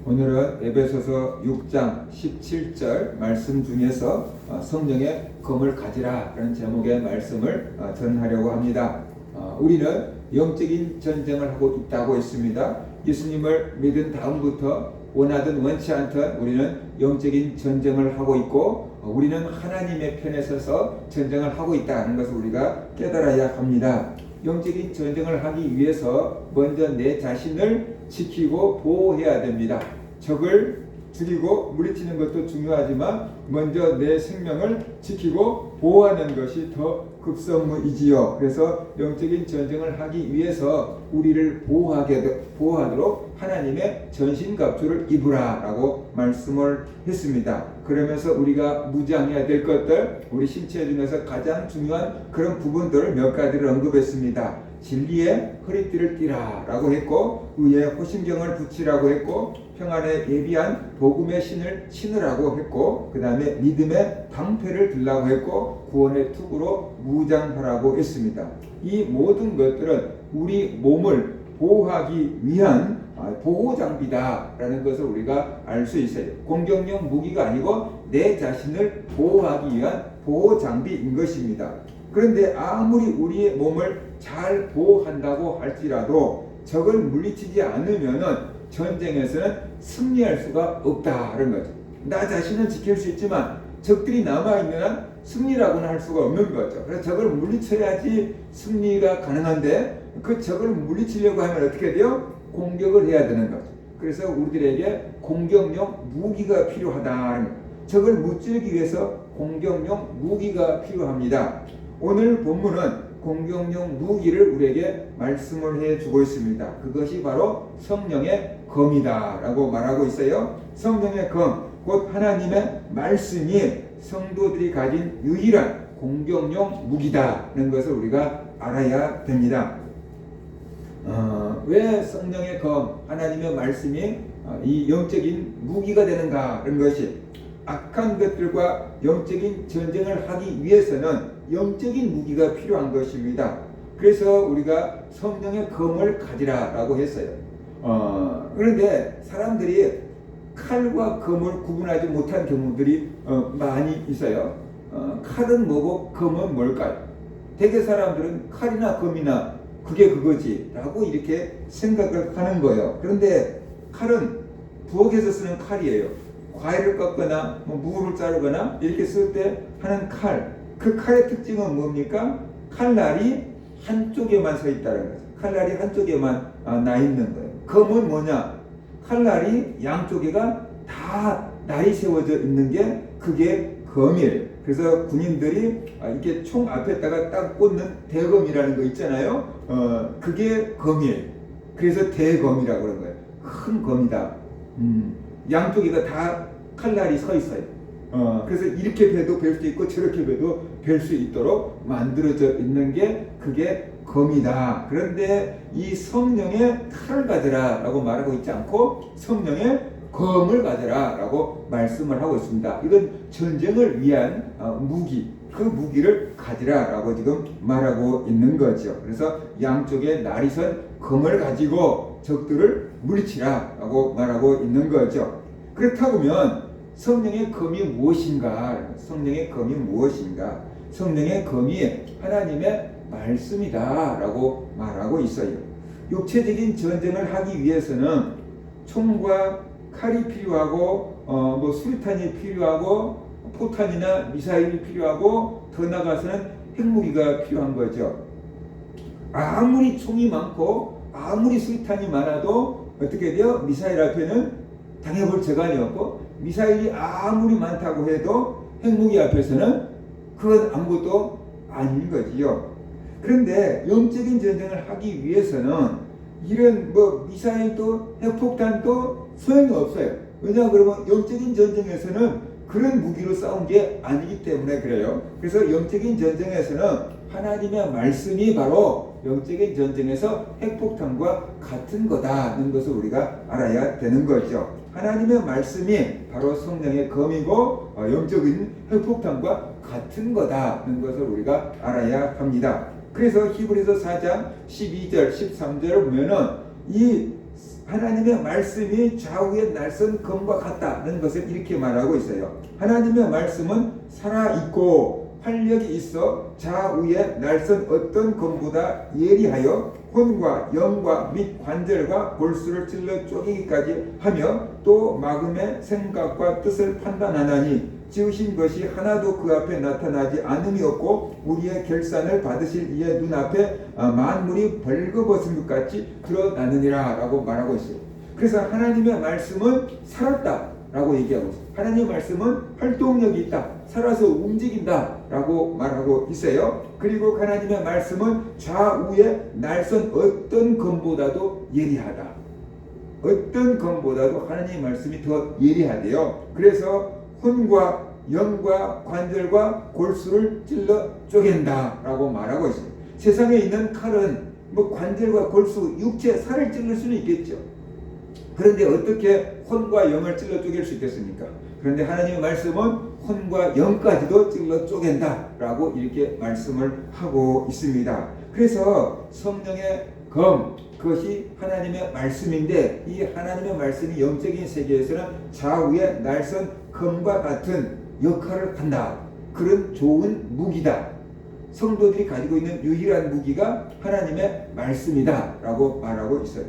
오늘은 에베소서 6장 17절 말씀 중에서 성령의 검을 가지라 라는 제목의 말씀을 전하려고 합니다. 우리는 영적인 전쟁을 하고 있다고 했습니다. 예수님을 믿은 다음부터 원하든 원치 않든 우리는 영적인 전쟁을 하고 있고 우리는 하나님의 편에 서서 전쟁을 하고 있다는 것을 우리가 깨달아야 합니다. 영적인 전쟁을 하기 위해서 먼저 내 자신을 지키고 보호해야 됩니다. 적을 죽이고 물리치는 것도 중요하지만 먼저 내 생명을 지키고 보호하는 것이 더 급선무이지요. 그래서 영적인 전쟁을 하기 위해서 우리를 보호하도록 하나님의 전신갑주를 입으라 라고 말씀을 했습니다. 그러면서 우리가 무장해야 될 것들, 우리 신체 중에서 가장 중요한 그런 부분들을 몇 가지를 언급했습니다. 진리의 허리띠를 띠라 라고 했고, 의에 호심경을 붙이라고 했고, 평안에 예비한 복음의 신을 신으라고 했고, 그 다음에 믿음의 방패를 들라고 했고, 구원의 투구로 무장하라고 했습니다. 이 모든 것들은 우리 몸을 보호하기 위한 보호장비다라는 것을 우리가 알 수 있어요. 공격용 무기가 아니고 내 자신을 보호하기 위한 보호장비인 것입니다. 그런데 아무리 우리의 몸을 잘 보호한다고 할지라도 적을 물리치지 않으면은 전쟁에서는 승리할 수가 없다는 거죠. 나 자신은 지킬 수 있지만 적들이 남아있는 한 승리라고는 할 수가 없는 거죠. 그래서 적을 물리쳐야지 승리가 가능한데 그 적을 물리치려고 하면 어떻게 돼요? 공격을 해야 되는 거죠. 그래서 우리들에게 공격용 무기가 필요하다. 적을 무찌르기 위해서 공격용 무기가 필요합니다. 오늘 본문은 공격용 무기를 우리에게 말씀을 해주고 있습니다. 그것이 바로 성령의 검이다 라고 말하고 있어요. 성령의 검, 곧 하나님의 말씀이 성도들이 가진 유일한 공격용 무기다라는 것을 우리가 알아야 됩니다. 왜 성령의 검, 하나님의 말씀이 이 영적인 무기가 되는가 하는 것이, 악한 것들과 영적인 전쟁을 하기 위해서는 영적인 무기가 필요한 것입니다. 그래서 우리가 성령의 검을 가지라 라고 했어요. 그런데 사람들이 칼과 검을 구분하지 못한 경우들이 많이 있어요. 칼은 뭐고 검은 뭘까요? 대개 사람들은 칼이나 검이나 그게 그거지 라고 이렇게 생각을 하는 거예요. 그런데 칼은 부엌에서 쓰는 칼이에요. 과일을 꺾거나 무를 자르거나 이렇게 쓸 때 하는 칼, 그 칼의 특징은 뭡니까? 칼날이 한쪽에만 서 있다는 거죠. 칼날이 한쪽에만 나 있는 거예요. 검은 뭐냐? 칼날이 양쪽에가 다 날이 세워져 있는 게 그게 검이에요. 그래서 군인들이 이렇게 총 앞에다가 딱 꽂는 대검이라는 거 있잖아요. 그게 검이에요. 그래서 대검이라고 그런 거예요. 큰 검이다. 양쪽에가 다 칼날이 서 있어요. 그래서 이렇게 베도 벨 수 있고 저렇게 베도 벨 수 있도록 만들어져 있는 게 그게 검이다. 그런데 이 성령의 칼을 가져라 라고 말하고 있지 않고 성령의 검을 가져라 라고 말씀을 하고 있습니다. 이건 전쟁을 위한 무기, 그 무기를 가지라 라고 지금 말하고 있는 거죠. 그래서 양쪽에 날이 선 검을 가지고 적들을 물리치라 라고 말하고 있는 거죠. 그렇다면 성령의 검이 무엇인가? 성령의 검이 무엇인가? 성령의 검이 하나님의 말씀이다 라고 말하고 있어요. 육체적인 전쟁을 하기 위해서는 총과 칼이 필요하고 수류탄이 필요하고 포탄이나 미사일이 필요하고 더 나아가서는 핵무기가 필요한 거죠. 아무리 총이 많고 아무리 수류탄이 많아도 어떻게 돼요? 미사일 앞에는 당해볼 재간이 없고, 미사일이 아무리 많다고 해도 핵무기 앞에서는 그건 아무것도 아닌 거지요. 그런데 영적인 전쟁을 하기 위해서는 이런 미사일도 핵폭탄도 소용이 없어요. 왜냐 그러면 영적인 전쟁에서는 그런 무기로 싸운 게 아니기 때문에 그래요. 그래서 영적인 전쟁에서는 하나님의 말씀이 바로 영적인 전쟁에서 핵폭탄과 같은 거다는 것을 우리가 알아야 되는 거죠. 하나님의 말씀이 바로 성령의 검이고 영적인 핵폭탄과 같은 거다는 것을 우리가 알아야 합니다. 그래서 히브리서 4장 12절 13절을 보면은 이 하나님의 말씀이 좌우의 날선 검과 같다는 것을 이렇게 말하고 있어요. 하나님의 말씀은 살아있고 활력이 있어 좌우의 날선 어떤 검보다 예리하여 혼과 영과 및 관절과 골수를 찔러 쪼개기까지 하며 또 마음의 생각과 뜻을 판단하나니 지으신 것이 하나도 그 앞에 나타나지 않음이 없고 우리의 결산을 받으실 이의 눈앞에 만물이 벌거벗은 것 같이 드러나느니라 라고 말하고 있어요. 그래서 하나님의 말씀은 살았다 라고 얘기하고 있어요. 하나님의 말씀은 활동력이 있다, 살아서 움직인다 라고 말하고 있어요. 그리고 하나님의 말씀은 좌우의 날선 어떤 검보다도 예리하다. 어떤 검보다도 하나님의 말씀이 더 예리하대요. 그래서 혼과 영과 관절과 골수를 찔러 쪼갠다 라고 말하고 있어요. 세상에 있는 칼은 뭐 관절과 골수, 육체, 살을 찔릴 수는 있겠죠. 그런데 어떻게 혼과 영을 찔러 쪼갤 수 있겠습니까? 그런데 하나님의 말씀은 혼과 영까지도 찔러 쪼갠다 라고 이렇게 말씀을 하고 있습니다. 그래서 성령의 검, 그것이 하나님의 말씀인데 이 하나님의 말씀이 영적인 세계에서는 좌우의 날선 검과 같은 역할을 한다. 그런 좋은 무기다. 성도들이 가지고 있는 유일한 무기가 하나님의 말씀이다 라고 말하고 있어요.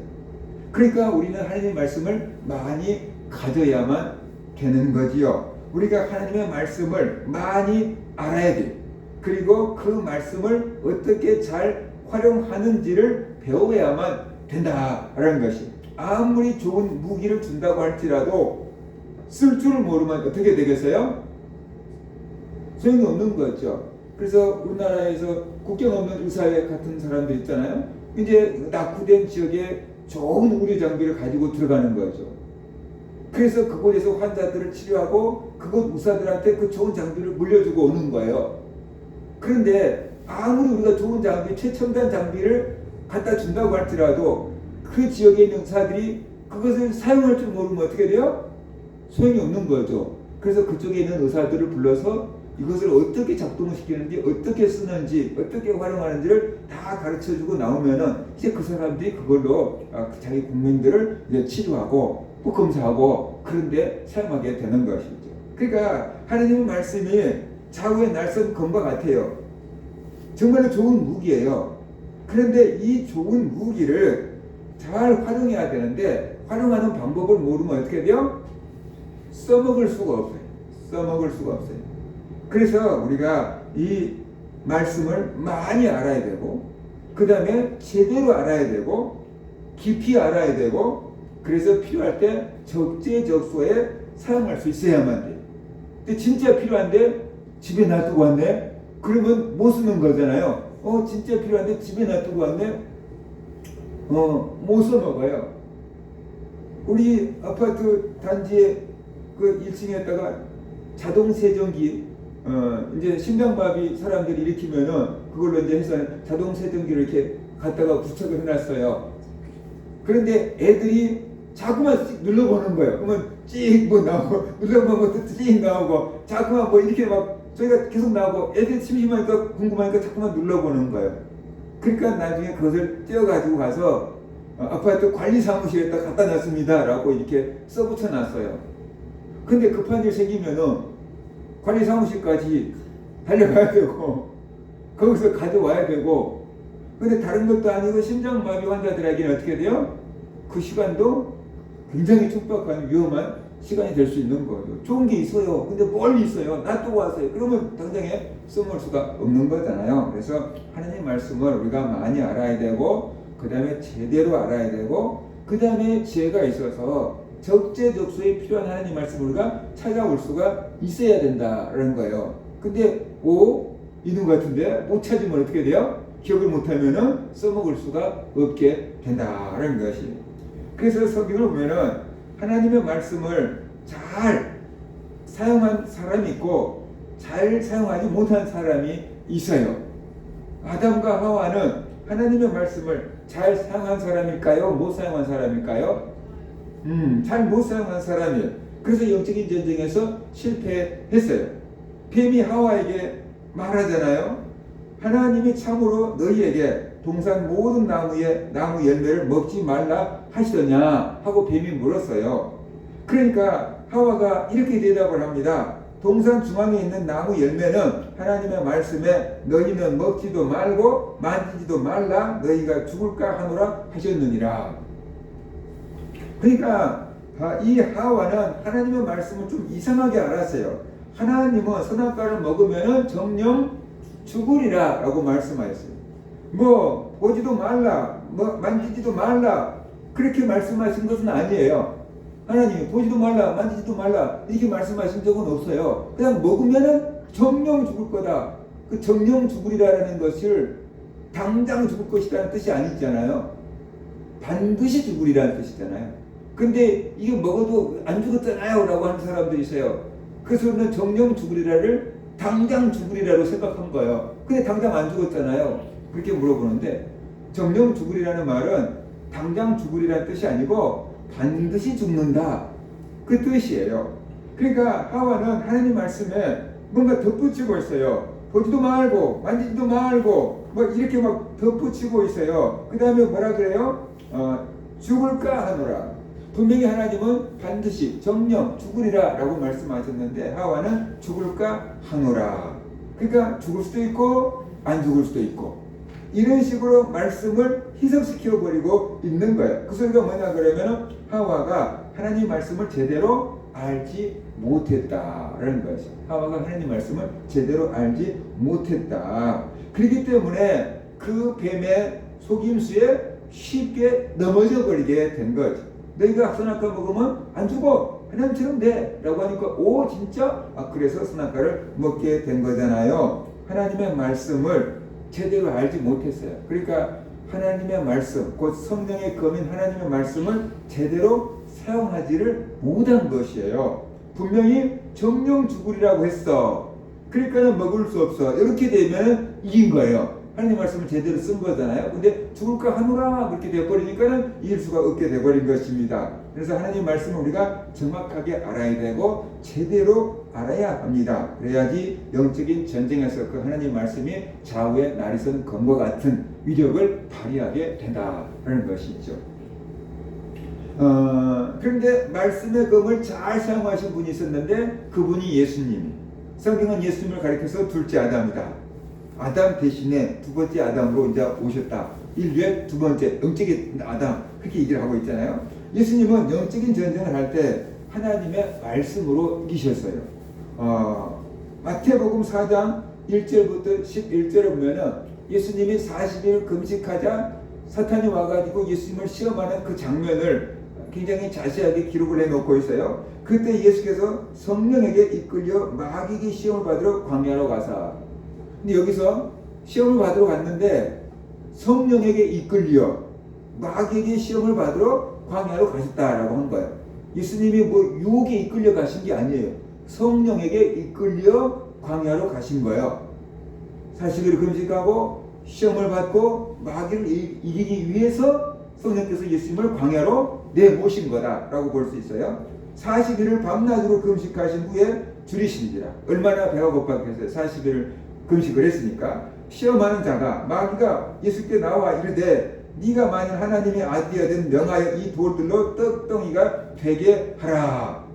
그러니까 우리는 하나님의 말씀을 많이 가져야만 되는 거지요. 우리가 하나님의 말씀을 많이 알아야 돼요. 그리고 그 말씀을 어떻게 잘 활용하는지를 배워야만 된다라는 것이, 아무리 좋은 무기를 준다고 할지라도 쓸 줄을 모르면 어떻게 되겠어요? 소용이 없는 거죠. 그래서 우리나라에서 국경 없는 의사회 같은 사람들 있잖아요. 이제 낙후된 지역에 좋은 의료 장비를 가지고 들어가는 거죠. 그래서 그곳에서 환자들을 치료하고 그곳 의사들한테 그 좋은 장비를 물려주고 오는 거예요. 그런데 아무리 우리가 좋은 장비, 최첨단 장비를 갖다 준다고 할지라도 그 지역에 있는 의사들이 그것을 사용할 줄 모르면 어떻게 돼요? 소용이 없는 거죠. 그래서 그쪽에 있는 의사들을 불러서 이것을 어떻게 작동을 시키는지, 어떻게 쓰는지, 어떻게 활용하는지를 다 가르쳐주고 나오면은 이제 그 사람들이 그걸로 자기 국민들을 이제 치료하고 또 검사하고 그런데 사용하게 되는 것이죠. 그러니까 하나님의 말씀이 좌우의 날선 검과 같아요. 정말로 좋은 무기예요. 그런데 이 좋은 무기를 잘 활용해야 되는데 활용하는 방법을 모르면 어떻게 돼요? 써먹을 수가 없어요. 써먹을 수가 없어요. 그래서 우리가 이 말씀을 많이 알아야 되고, 그 다음에 제대로 알아야 되고, 깊이 알아야 되고, 그래서 필요할 때 적재적소에 사용할 수 있어야만 돼요. 근데 진짜 필요한데 집에 놔두고 왔네? 그러면 못 쓰는 거잖아요. 진짜 필요한데 집에 놔두고 왔네? 못 써먹어요. 우리 아파트 단지에 그 1층에다가 자동 세정기, 이제 심장마비 사람들이 일으키면은 그걸로 이제 해서 자동 세정기를 이렇게 갖다가 부착을 해놨어요. 그런데 애들이 자꾸만 눌러보는 거예요. 그러면 찍 뭐 나오고, 눌러보면 또 찍 나오고, 자꾸만 뭐 이렇게 막 저희가 계속 나오고, 애들이 심심하니까 궁금하니까 자꾸만 눌러보는 거예요. 그러니까 나중에 그것을 떼어가지고 가서 아파트 관리 사무실에다 갖다 놨습니다 라고 이렇게 써붙여 놨어요. 근데 급한 일 생기면은 관리 사무실까지 달려가야 되고 거기서 가져와야 되고, 근데 다른 것도 아니고 심장마비 환자들에게는 어떻게 돼요? 그 시간도 굉장히 촉박한 위험한 시간이 될 수 있는 거죠. 좋은 게 있어요. 근데 멀리 있어요. 놔두고 왔어요. 그러면 당장에 써먹을 수가 없는 거잖아요. 그래서 하나님 말씀을 우리가 많이 알아야 되고, 그 다음에 제대로 알아야 되고, 그 다음에 지혜가 있어서 적재적소에 필요한 하나님 말씀을 우리가 찾아올 수가 있어야 된다는 거예요. 근데 있는 것 같은데 못 찾으면 어떻게 돼요? 기억을 못하면은 써먹을 수가 없게 된다는 것이. 그래서 성경을 보면은 하나님의 말씀을 잘 사용한 사람이 있고 잘 사용하지 못한 사람이 있어요. 아담과 하와는 하나님의 말씀을 잘 사용한 사람일까요? 못 사용한 사람일까요? 잘 못 사용한 사람이에요. 그래서 영적인 전쟁에서 실패했어요. 뱀이 하와에게 말하잖아요. 하나님이 참으로 너희에게 동산 모든 나무의 나무 열매를 먹지 말라 하시더냐 하고 뱀이 물었어요. 그러니까 하와가 이렇게 대답을 합니다. 동산 중앙에 있는 나무 열매는 하나님의 말씀에 너희는 먹지도 말고 만지지도 말라 너희가 죽을까 하노라 하셨느니라. 그러니까 이 하와는 하나님의 말씀을 좀 이상하게 알았어요. 하나님은 선악과를 먹으면 정령 죽으리라 라고 말씀하셨어요. 뭐 보지도 말라, 뭐 만지지도 말라 그렇게 말씀하신 것은 아니에요. 하나님이 보지도 말라, 만지지도 말라 이렇게 말씀하신 적은 없어요. 그냥 먹으면은 정령 죽을 거다. 그 정령 죽으리라는 것을 당장 죽을 것이라는 뜻이 아니잖아요. 반드시 죽으리라는 뜻이잖아요. 근데 이게 먹어도 안 죽었잖아요 라고 하는 사람들이 있어요. 그래서 우리는 정령 죽으리라를 당장 죽으리라로 생각한 거예요. 근데 당장 안 죽었잖아요. 그렇게 물어보는데 정령 죽으리라는 말은 당장 죽으리라는 뜻이 아니고 반드시 죽는다 그 뜻이에요. 그러니까 하와는 하나님 말씀에 뭔가 덧붙이고 있어요. 보지도 말고 만지지도 말고 뭐 이렇게 막 덧붙이고 있어요. 그 다음에 뭐라 그래요? 죽을까 하노라. 분명히 하나님은 반드시 정령 죽으리라 라고 말씀하셨는데 하와는 죽을까 하노라. 그러니까 죽을 수도 있고 안 죽을 수도 있고 이런 식으로 말씀을 희석시켜 버리고 있는 거예요. 그 소리가 뭐냐 그러면 하와가 하나님 말씀을 제대로 알지 못했다라는 것이. 하와가 하나님 말씀을 제대로 알지 못했다. 그렇기 때문에 그 뱀의 속임수에 쉽게 넘어져 버리게 된 거죠. 너희가 선악과 먹으면 안 죽어 하나님처럼 돼 라고 하니까 오 진짜? 그래서 선악과를 먹게 된 거잖아요. 하나님의 말씀을 제대로 알지 못했어요. 그러니까 하나님의 말씀, 곧 성령의 검인 하나님의 말씀을 제대로 사용하지를 못한 것이에요. 분명히 정령 죽으리라고 했어. 그러니까 먹을 수 없어. 이렇게 되면 이긴 거예요. 하나님 말씀을 제대로 쓴 거잖아요. 근데 죽을까 하노라 그렇게 되어버리니까는 이길 수가 없게 되어버린 것입니다. 그래서 하나님 말씀을 우리가 정확하게 알아야 되고 제대로 알아야 합니다. 그래야지 영적인 전쟁에서 그 하나님 말씀이 좌우에 날이선 검과 같은 위력을 발휘하게 된다는 것이죠. 그런데 말씀의 검을 잘 사용하신 분이 있었는데 그분이 예수님. 성경은 예수님을 가리켜서 둘째 아담이다. 아담 대신에 두 번째 아담으로 이제 오셨다. 인류의 두 번째 영적인 아담 그렇게 얘기를 하고 있잖아요. 예수님은 영적인 전쟁을 할 때 하나님의 말씀으로 이기셨어요. 마태복음 4장 1절부터 11절을 보면은 예수님이 40일 금식하자 사탄이 와가지고 예수님을 시험하는 그 장면을 굉장히 자세하게 기록을 해놓고 있어요. 그때 예수께서 성령에게 이끌려 마귀에게 시험을 받으러 광야로 가사. 근데 여기서 시험을 받으러 갔는데 성령에게 이끌려 마귀에게 시험을 받으러 광야로 가셨다라고 한 거예요. 예수님이 뭐 유혹에 이끌려 가신 게 아니에요. 성령에게 이끌려 광야로 가신 거예요. 40일 금식하고 시험을 받고 마귀를 이기기 위해서 성령께서 예수님을 광야로 내모신 거다라고 볼 수 있어요. 40일을 밤낮으로 금식하신 후에 줄이신지라. 얼마나 배가 고팠겠어요. 40일을 금식을 했으니까. 시험하는 자가 마귀가 예수께 나와 이르되 네가 만일 하나님의 아들이든 명하여 이 돌들로 떡덩이가 되게 하라.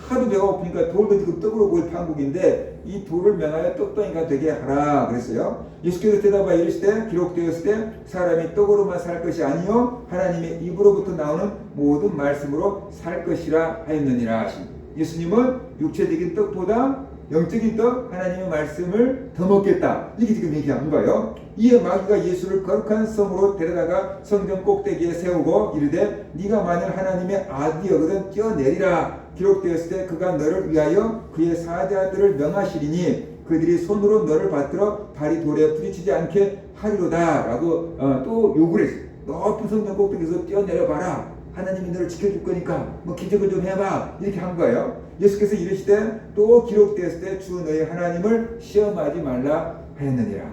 하도 배가 고프니까 돌도 지금 떡으로 보일 판국인데 이 돌을 명하여 떡덩이가 되게 하라 그랬어요. 예수께서 대답하여 이르시되 기록되었을 때 사람이 떡으로만 살 것이 아니요 하나님의 입으로부터 나오는 모든 말씀으로 살 것이라 하였느니라. 예수님은 육체적인 떡보다 영적인 떡 하나님의 말씀을 더 먹겠다 이렇게 지금 얘기한 거예요. 이에 마귀가 예수를 거룩한 성으로 데려다가 성전 꼭대기에 세우고 이르되 네가 만일 하나님의 아들이거든 뛰어내리라. 기록되었을 때 그가 너를 위하여 그의 사자들을 명하시리니 그들이 손으로 너를 받들어 발이 돌에 부딪히지 않게 하리로다 라고 또 요구를 했어요. 높은 성전 꼭대기에서 뛰어내려 봐라. 하나님이 너를 지켜줄 거니까 뭐 기적을 좀 해봐 이렇게 한 거예요. 예수께서 이르시되 또 기록되었을 때 주 너희 하나님을 시험하지 말라 하였느니라.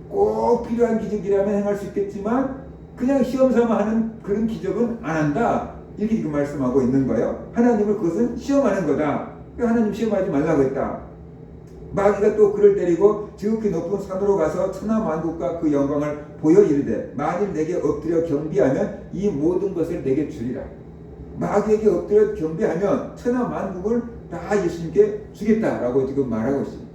꼭 필요한 기적이라면 행할 수 있겠지만 그냥 시험 삼아 하는 그런 기적은 안 한다 이렇게 지금 말씀하고 있는 거예요. 하나님을 그것은 시험하는 거다. 하나님 시험하지 말라고 했다. 마귀가 또 그를 데리고 지극히 높은 산으로 가서 천하 만국과 그 영광을 보여 이르되 만일 내게 엎드려 경배하면 이 모든 것을 내게 주리라. 마귀에게 엎드려 경배하면 천하 만국을 다 예수님께 주겠다라고 지금 말하고 있습니다.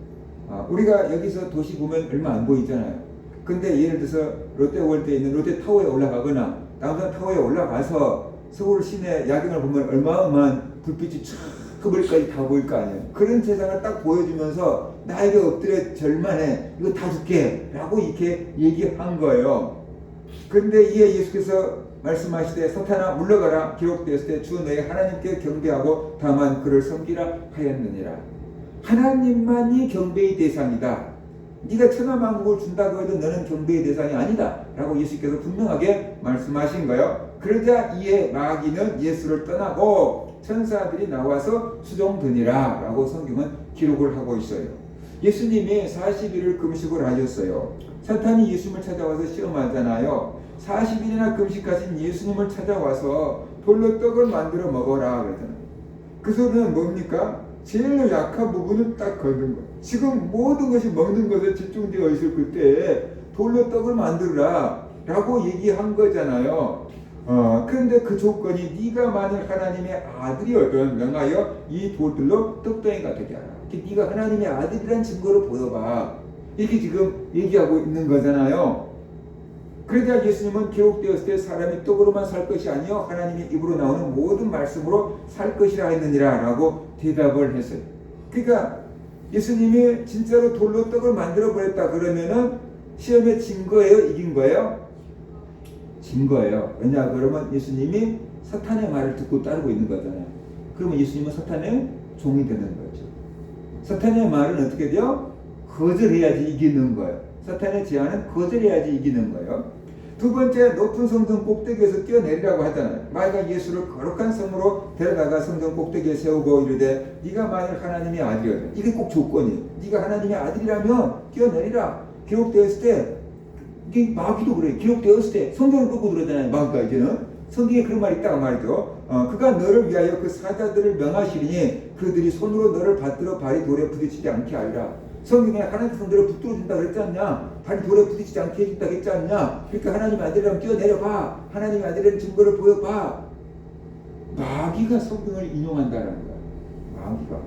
우리가 여기서 도시 보면 얼마 안 보이잖아요. 근데 예를 들어서 롯데월드에 있는 롯데타워에 올라가거나 남산타워에 올라가서 서울 시내 야경을 보면 어마어마한 불빛이 쫙 그 멀리까지 다 보일 거 아니에요. 그런 세상을 딱 보여주면서 나에게 엎드려 절만해, 이거 다 줄게 라고 이렇게 얘기한 거예요. 근데 이에 예수께서 말씀하시되 사탄아 물러가라, 기록되었을 때 주 너의 하나님께 경배하고 다만 그를 섬기라 하였느니라. 하나님만이 경배의 대상이다. 네가 천하 만국을 준다고 해도 너는 경배의 대상이 아니다 라고 예수께서 분명하게 말씀하신 거예요. 그러자 이에 마귀는 예수를 떠나고 천사들이 나와서 수종드니라 라고 성경은 기록을 하고 있어요. 예수님이 40일을 금식을 하셨어요. 사탄이 예수님을 찾아와서 시험하잖아요. 40일이나 금식하신 예수님을 찾아와서 돌로 떡을 만들어 먹어라 그러잖아요. 그 소리는 뭡니까? 제일 약한 부분은 딱 거는 거예요. 지금 모든 것이 먹는 것에 집중되어 있을 그때 돌로 떡을 만들어라 라고 얘기한 거잖아요. 그런데 그 조건이 네가 만일 하나님의 아들이어든 명하여 이 돌들로 떡덩이가 되게 하라. 네가 하나님의 아들이란 증거를 보여봐. 이렇게 지금 얘기하고 있는 거잖아요. 그러자 예수님은 기록되었을 때 사람이 떡으로만 살 것이 아니요 하나님의 입으로 나오는 모든 말씀으로 살 것이라 했느니라 라고 대답을 했어요. 그러니까 예수님이 진짜로 돌로 떡을 만들어 버렸다 그러면은 시험에 진 거예요? 이긴 거예요? 진 거예요. 왜냐 그러면 예수님이 사탄의 말을 듣고 따르고 있는 거잖아요. 그러면 예수님은 사탄의 종이 되는 거죠. 사탄의 말은 어떻게 돼요? 거절해야지 이기는 거예요. 사탄의 제안은 거절해야지 이기는 거예요. 두 번째, 높은 성전 꼭대기에서 뛰어내리라고 하잖아요. 마귀가 예수를 거룩한 성으로 데려다가 성전 꼭대기에 세우고 이르되 네가 만일 하나님의 아들이거든. 이게 꼭 조건이에요. 네가 하나님의 아들이라면 뛰어내리라. 기록되었을 때 이게 마귀도 그래요. 기록되었을 때 성경을 끄고 그러잖아요. 마귀가 이제는 성경에 그런 말이 있다고 말이죠. 그가 너를 위하여 그 사자들을 명하시리니 그들이 손으로 너를 받들어 발이 돌에 부딪히지 않게 하리라. 성경에 하나님 성들을 붙들어 준다 그랬지 않냐? 발이 돌에 부딪히지 않게 해준다 그랬지 않냐? 그러니까 하나님의 아들이라면 뛰어내려봐. 하나님의 아들이라는 증거를 보여봐. 마귀가 성경을 인용한다는 거야. 마귀가.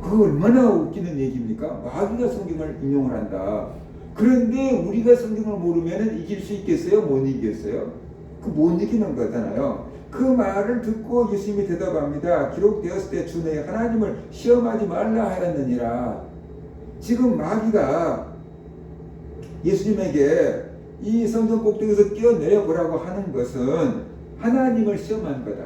그거 얼마나 웃기는 얘기입니까? 마귀가 성경을 인용을 한다. 그런데 우리가 성경을 모르면 이길 수 있겠어요? 못 이기겠어요? 그 못 이기는 거잖아요. 그 말을 듣고 예수님이 대답합니다. 기록되었을 때 주 너의 하나님을 시험하지 말라 하였느니라. 지금 마귀가 예수님에게 이 성전 꼭대기에서 뛰어내려 보라고 하는 것은 하나님을 시험하는 거다.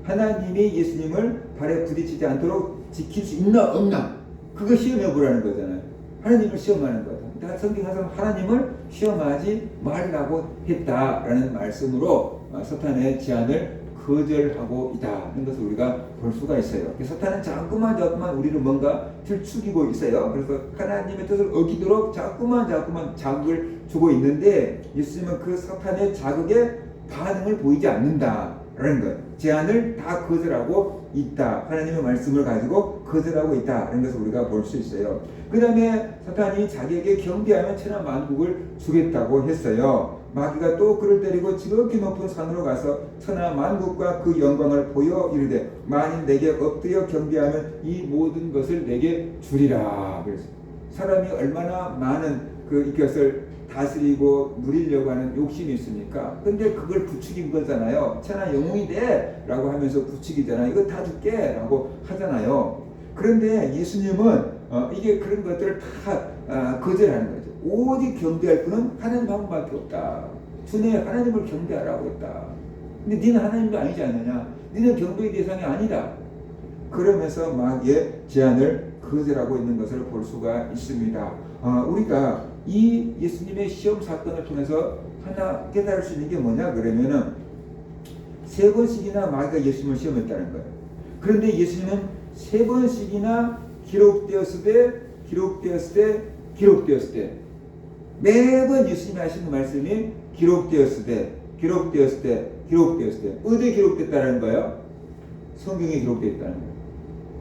하나님이 예수님을 발에 부딪히지 않도록 지킬 수 있나 없나 그거 시험해 보라는 거잖아요. 하나님을 시험하는 거다. 그러니까 성경에서 하나님을 시험하지 말라고 했다라는 말씀으로 사탄의 제안을 거절하고 있다는 것을 우리가 볼 수가 있어요. 사탄은 자꾸만 우리를 뭔가 들추기고 있어요. 그래서 하나님의 뜻을 어기도록 자꾸만 자극을 주고 있는데 예수님은 그 사탄의 자극에 반응을 보이지 않는다라는 거예요. 제안을 다 거절하고 있다. 하나님의 말씀을 가지고 거절하고 있다라는 것을 우리가 볼 수 있어요. 그 다음에 사탄이 자기에게 경배하면 천하 만국을 주겠다고 했어요. 마귀가 또 그를 데리고 지극히 높은 산으로 가서 천하 만국과 그 영광을 보여 이르되 만일 내게 엎드려 경배하면 이 모든 것을 내게 주리라. 그래서 사람이 얼마나 많은 이것을 다스리고 누리려고 하는 욕심이 있습니까? 근데 그걸 부추긴 거잖아요. 천하 영웅이 돼 라고 하면서 부추기잖아요. 이거 다 줄게 라고 하잖아요. 그런데 예수님은 이게 그런 것들을 다 거절하는 거죠. 오직 경배할 분은 하나님 한 분밖에 없다. 주내 하나님을 경배하라고 했다. 근데 니는 하나님도 아니지 않느냐? 니는 경배의 대상이 아니다. 그러면서 마귀의 제안을 거절하고 있는 것을 볼 수가 있습니다. 우리가 이 예수님의 시험 사건을 통해서 하나 깨달을 수 있는 게 뭐냐 그러면은 3번씩이나 마귀가 예수님을 시험했다는 거예요. 그런데 예수님은 3번씩이나 기록되었을 때 매번 예수님이 하시는 말씀이 기록되었을 때 어디에 기록됐다는 거예요? 성경에 기록되어 있다는 거예요.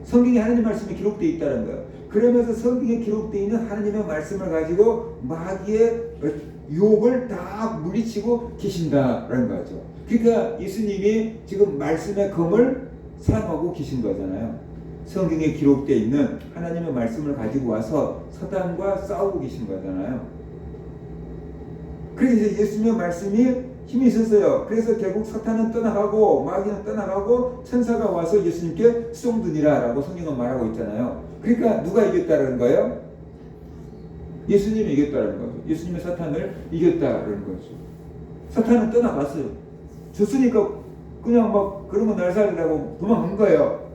성경에 하나님 말씀이 기록되어 있다는 거예요. 그러면서 성경에 기록되어 있는 하나님의 말씀을 가지고 마귀의 유혹을 다 물리치고 계신다라는 거죠. 그러니까 예수님이 지금 말씀의 검을 사용하고 계신 거잖아요. 성경에 기록되어 있는 하나님의 말씀을 가지고 와서 사탄과 싸우고 계신 거잖아요. 그래서 이제 예수님의 말씀이 힘이 있었어요. 그래서 결국 사탄은 떠나가고 마귀는 떠나가고 천사가 와서 예수님께 수종드니라 라고 성경은 말하고 있잖아요. 그러니까 누가 이겼다는 거예요? 예수님이 이겼다는 거죠. 예수님이 사탄을 이겼다는 거죠. 사탄은 떠나갔어요. 졌으니까 그냥 막 그러면 날 살리라고 도망간 거예요.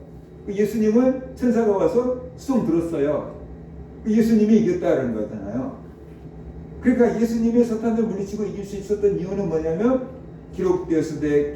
예수님은 천사가 와서 수종 들었어요. 예수님이 이겼다는 거잖아요. 그러니까 예수님이 사탄을 물리치고 이길 수 있었던 이유는 뭐냐면 기록되었으되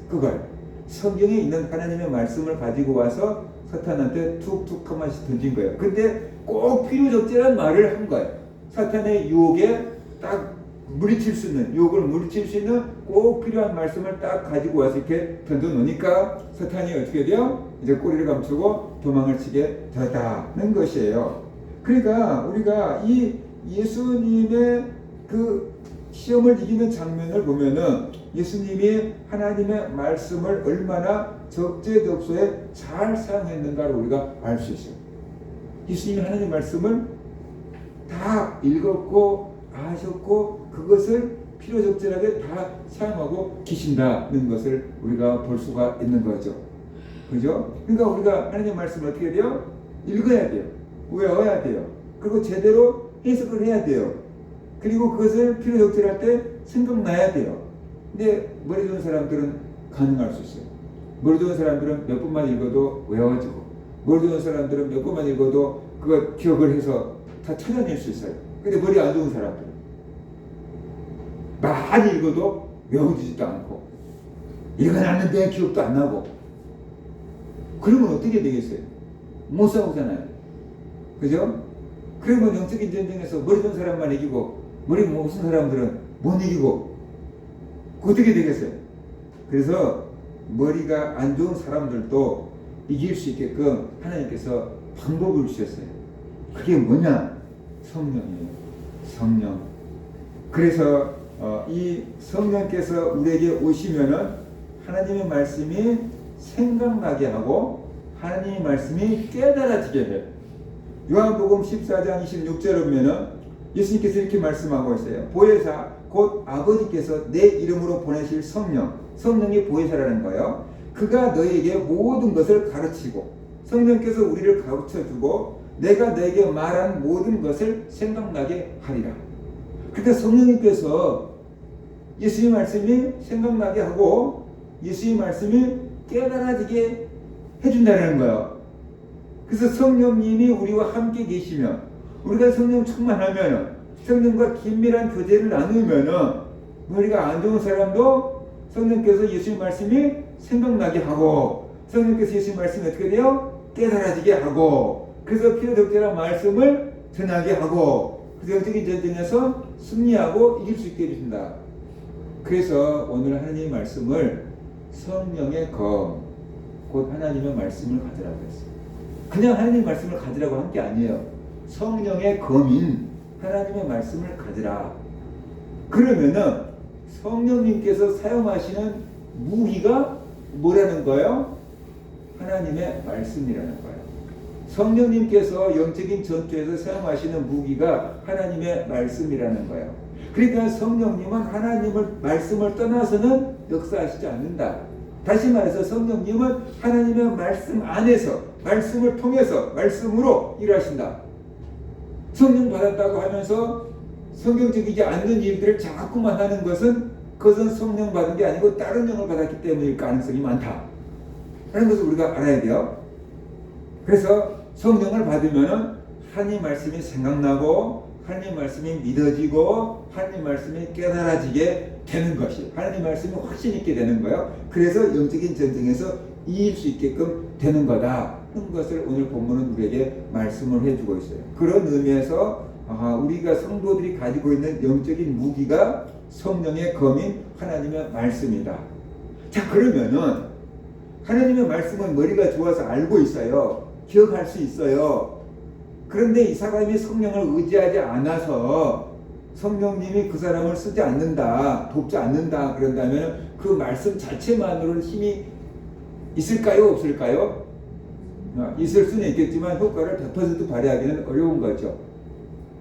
그걸 성경에 있는 하나님의 말씀을 가지고 와서 사탄한테 툭툭 한 마씩 던진 거예요. 근데 꼭 필요적절한 말을 한 거예요. 사탄의 유혹에 딱 물리칠 수 있는, 유혹을 물리칠 수 있는 꼭 필요한 말씀을 딱 가지고 와서 이렇게 던져 놓으니까 사탄이 어떻게 돼요? 이제 꼬리를 감추고 도망을 치게 되었다는 것이에요. 그러니까 우리가 이 예수님의 그 시험을 이기는 장면을 보면은 예수님이 하나님의 말씀을 얼마나 적재적소에 잘 사용했는가를 우리가 알 수 있어요. 예수님이 하나님의 말씀을 다 읽었고 아셨고 그것을 필요적절하게 다 사용하고 계신다는 것을 우리가 볼 수가 있는 거죠. 그죠? 그러니까 우리가 하나님의 말씀을 어떻게 돼요? 읽어야 돼요. 외워야 돼요. 그리고 제대로 해석을 해야 돼요. 그리고 그것을 필요적절할 때 생각나야 돼요. 근데 머리 좋은 사람들은 가능할 수 있어요. 머리 좋은 사람들은 몇 번만 읽어도 외워지고, 머리 좋은 사람들은 몇 번만 읽어도 그거 기억을 해서 다 찾아낼 수 있어요. 근데 머리 안 좋은 사람들은 많이 읽어도 외워지지도 않고, 읽어놨는데 기억도 안 나고, 그러면 어떻게 되겠어요? 못 싸우잖아요. 그죠? 그러면 영적인 전쟁에서 머리 좋은 사람만 이기고 머리 못 쓴 사람들은 못 이기고 어떻게 되겠어요? 그래서 머리가 안 좋은 사람들도 이길 수 있게끔 하나님께서 방법을 주셨어요. 그게 뭐냐? 성령이에요. 성령. 그래서 이 성령께서 우리에게 오시면은 하나님의 말씀이 생각나게 하고 하나님의 말씀이 깨달아지게 해요. 요한복음 14장 26절에 보면은 예수님께서 이렇게 말씀하고 있어요. 보혜사 곧 아버지께서 내 이름으로 보내실 성령이 보혜사라는 거예요. 그가 너에게 모든 것을 가르치고 성령께서 우리를 가르쳐주고 내가 너에게 말한 모든 것을 생각나게 하리라. 그러니까 성령님께서 예수님 말씀이 생각나게 하고 예수님 말씀이 깨달아지게 해준다는 거예요. 그래서 성령님이 우리와 함께 계시면 우리가 성령 충만하면 성령과 긴밀한 교제를 나누면 머리가 안 좋은 사람도 성령께서 예수님 말씀이 생각나게 하고 성령께서 예수님 말씀이 어떻게 돼요? 깨달아지게 하고 그래서 필요적절한 말씀을 전하게 하고 그 영적인 전쟁에서 승리하고 이길 수 있게 해주신다. 그래서 오늘 하나님의 말씀을 성령의 검, 곧 하나님의 말씀을 가지라고 했어요. 그냥 하나님의 말씀을 가지라고 한 게 아니에요. 성령의 검인 하나님의 말씀을 가지라. 그러면은 성령님께서 사용하시는 무기가 뭐라는 거예요? 하나님의 말씀이라는 거예요. 성령님께서 영적인 전투에서 사용하시는 무기가 하나님의 말씀이라는 거예요. 그러니까 성령님은 하나님의 말씀을 떠나서는 역사하시지 않는다. 다시 말해서 성령님은 하나님의 말씀 안에서 말씀을 통해서 말씀으로 일하신다. 성령 받았다고 하면서 성경적이지 않는 일들을 자꾸만 하는 것은 그것은 성령 받은 게 아니고 다른 영을 받았기 때문일 가능성이 많다. 라는 것을 우리가 알아야 돼요. 그래서 성령을 받으면 하나님 말씀이 생각나고 하나님 말씀이 믿어지고 하나님 말씀이 깨달아지게 되는 것이 하나님 말씀이 확신 있게 되는 거예요. 그래서 영적인 전쟁에서 이길 수 있게끔 되는 거다 하는 것을 오늘 본문은 우리에게 말씀을 해주고 있어요. 그런 의미에서 우리가 성도들이 가지고 있는 영적인 무기가 성령의 검인 하나님의 말씀이다. 자, 그러면은 하나님의 말씀은 머리가 좋아서 알고 있어요. 기억할 수 있어요. 그런데 이 사람이 성령을 의지하지 않아서 성령님이 그 사람을 쓰지 않는다, 돕지 않는다 그런다면 그 말씀 자체만으로는 힘이 있을까요? 없을까요? 있을 수는 있겠지만 효과를 100% 발휘하기는 어려운 거죠.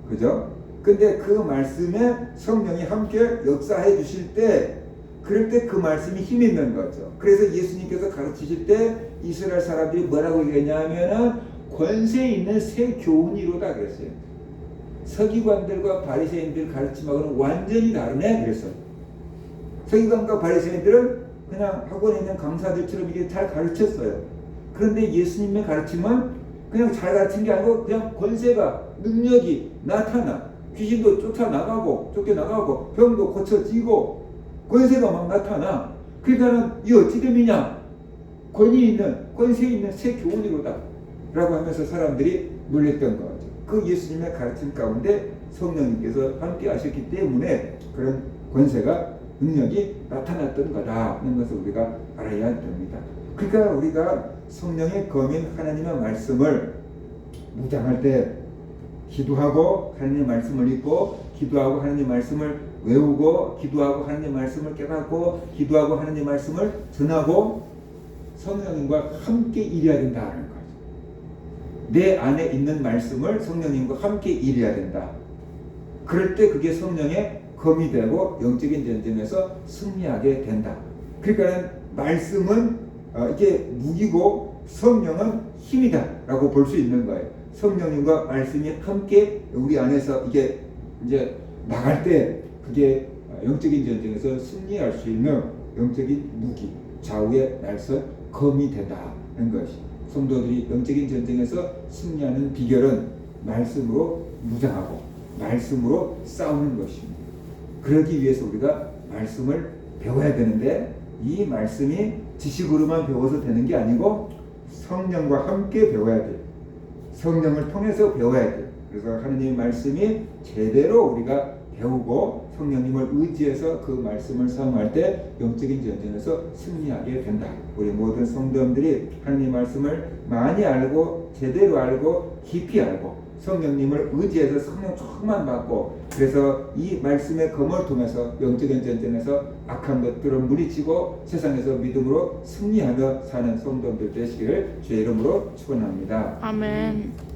그죠? 근데 그 말씀에 성령이 함께 역사해 주실 때, 그럴 때 그 말씀이 힘이 있는 거죠. 그래서 예수님께서 가르치실 때 이스라엘 사람들이 뭐라고 얘기했냐면은 권세 있는 새 교훈이로다 그랬어요. 서기관들과 바리새인들 가르침하고는 완전히 다르네 그랬어요. 서기관과 바리새인들은 그냥 학원에 있는 강사들처럼 이게 잘 가르쳤어요. 그런데 예수님의 가르침은 그냥 잘 가르친 게 아니고 그냥 권세가, 능력이 나타나, 귀신도 쫓아나가고 쫓겨나가고 병도 고쳐지고 권세가 막 나타나. 그러니까는 이 어찌 됨이냐, 권위 있는, 권세 있는 새 교훈이로다 라고 하면서 사람들이 놀랬던 거죠. 그 예수님의 가르침 가운데 성령님께서 함께 하셨기 때문에 그런 권세가, 능력이 나타났던 거다는 것을 우리가 알아야 됩니다. 그러니까 우리가 성령의 검인 하나님의 말씀을 묵상할 때 기도하고 하나님의 말씀을 읽고, 기도하고 하나님의 말씀을 외우고, 기도하고 하나님의 말씀을 깨닫고, 기도하고 하나님의 말씀을 전하고 성령님과 함께 일해야 된다는 거죠. 내 안에 있는 말씀을 성령님과 함께 일해야 된다. 그럴 때 그게 성령의 검이 되고 영적인 전쟁에서 승리하게 된다. 그러니까 말씀은 이게 무기고 성령은 힘이다라고 볼 수 있는 거예요. 성령님과 말씀이 함께 우리 안에서 이게 이제 나갈 때 그게 영적인 전쟁에서 승리할 수 있는 영적인 무기, 좌우의 날선 검이 된다는 것이. 성도들이 영적인 전쟁에서 승리하는 비결은 말씀으로 무장하고 말씀으로 싸우는 것입니다. 그러기 위해서 우리가 말씀을 배워야 되는데, 이 말씀이 지식으로만 배워서 되는 게 아니고 성령과 함께 배워야 돼요. 성령을 통해서 배워야 돼요. 그래서 하느님의 말씀이 제대로 우리가 배우고 성령님을 의지해서 그 말씀을 사용할 때 영적인 전쟁에서 승리하게 된다. 우리 모든 성도들이 하느님의 말씀을 많이 알고 제대로 알고 깊이 알고 성령님을 의지해서 성령 조금만 받고, 그래서 이 말씀의 검을 통해서 영적인 전쟁에서 악한 것들을 물리치고 세상에서 믿음으로 승리하며 사는 성도들 되시기를 주의 이름으로 축원합니다. 아멘.